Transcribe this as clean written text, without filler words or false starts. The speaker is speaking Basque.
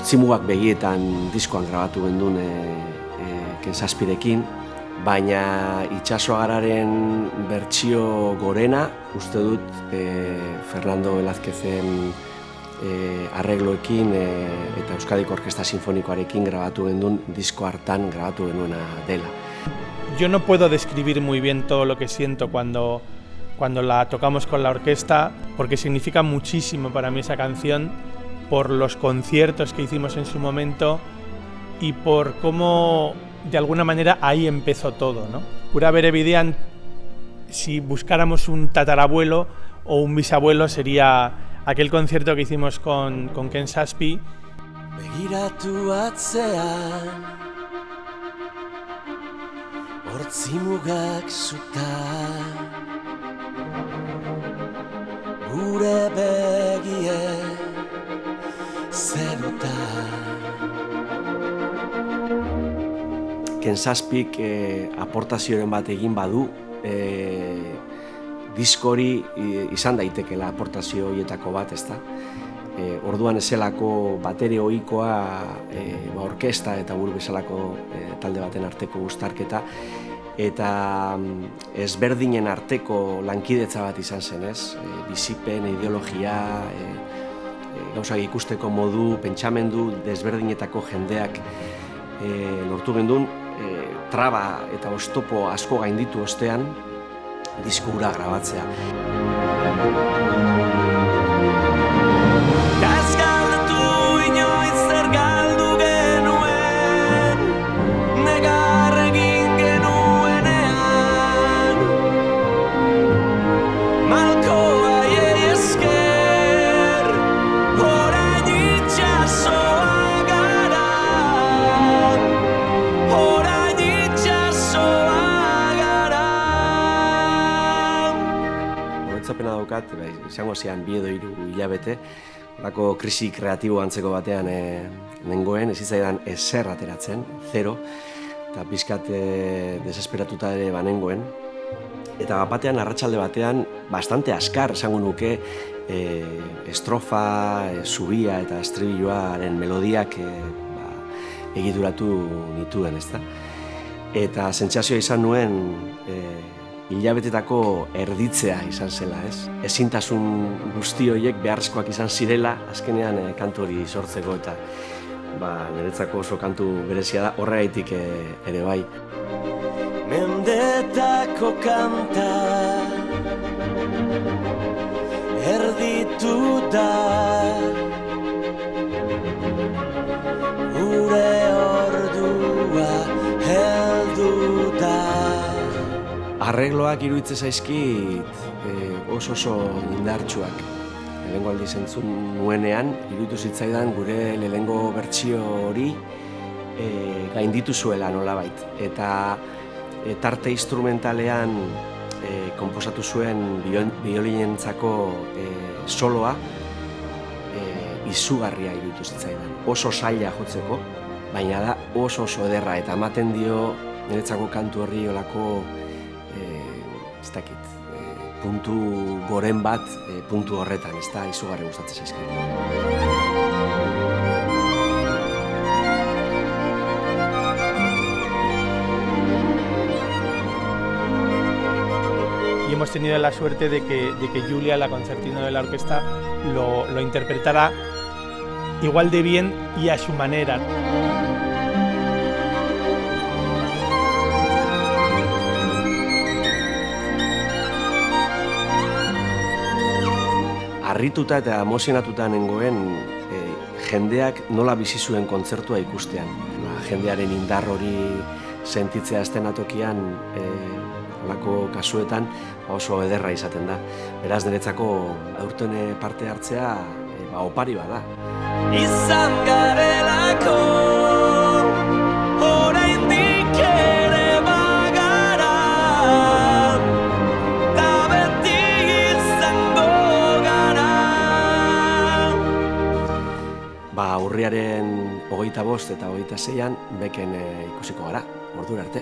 Hortzimugak begietan diskoan grabatu gendun Ken Zazpirekin, baina itsasoagararen bertsio gorena, uste dut Fernando Velázquezen arregloekin eta Euskadiko Orkesta Sinfonikoarekin grabatu gendun disko hartan grabatu genuena dela. Yo no puedo describir muy bien todo lo que siento cuando la tocamos con la orquesta, porque significa muchísimo para mí esa canción, por los conciertos que hicimos en su momento y por cómo de alguna manera ahí empezó todo, ¿no? Pura Berebidean, si buscáramos un tatarabuelo o un bisabuelo, sería aquel concierto que hicimos con Ken Zazpi. Begiratu atzean, hortzimugak zutan, gure begie zerutan. Ken Zazpik aportazioren bat egin badu, diskori izan daitekela aportazio horietako bat, ezta? Orduan ezelako batere ohikoa orkesta eta buru bezalako talde baten arteko uztarketa, eta ezberdinen arteko lankidetza bat izan zen, ez? Bizipen, ideologia, gauzak ikusteko modu, pentsamendu desberdinetako jendeak lortu gendun, traba eta oztopo asko gainditu ostean, disko hura grabatzea. Izango zean 2 edo 3 hilabete, horako krisi kreatibo antzeko batean nengoen, ez zitzaidan ezer ateratzen, 0, eta pixkat desesperatuta ere banengoen. Eta batean, arratsalde batean, bastante askar esango nuke estrofa, zubia eta estribilloaren melodiak egituratu nituen, ezta? Eta sentsazioa izan nuen hilabetetako erditzea izan zela, ez? Ezintasun guzti horiek beharrezkoak izan zirela, azkenean kantu hori sortzeko, eta niretzako oso kantu berezia da, horregaitik ere bai. Mendetako kanta erditu da, gure ordua heldu da. Arregloak iruditzen zaizkit oso indartsuak. Lehenengo aldiz entzun nuenean, iruditu zitzaidan gure lehenengo bertsio hori gainditu zuela nolabait. Eta tarte instrumentalean konposatu zuen biolinentzako soloa izugarria iruditu zitzaidan. Oso zaila jotzeko, baina da oso ederra, eta ematen dio niretzako kantu horri olako ez dakit, puntu goren bat puntu horretan, ez da izugarri gustatzen zaizkit. Y hemos tenido la suerte de que Julia, la concertino de la orquesta, lo interpretara igual de bien y a su manera. Harrituta eta emozionatuta nengoen jendeak nola bizi zuen kontzertua ikustean. Jendearen indar hori sentitzea eszenatokian holako kasuetan oso ederra izaten da. Beraz, niretzako aurten parte hartzea opari bada. Izan garelako oraindik ere bagara, ta beti izango gara. Urriaren 25 eta 26an beken ikusiko gara, ordura arte.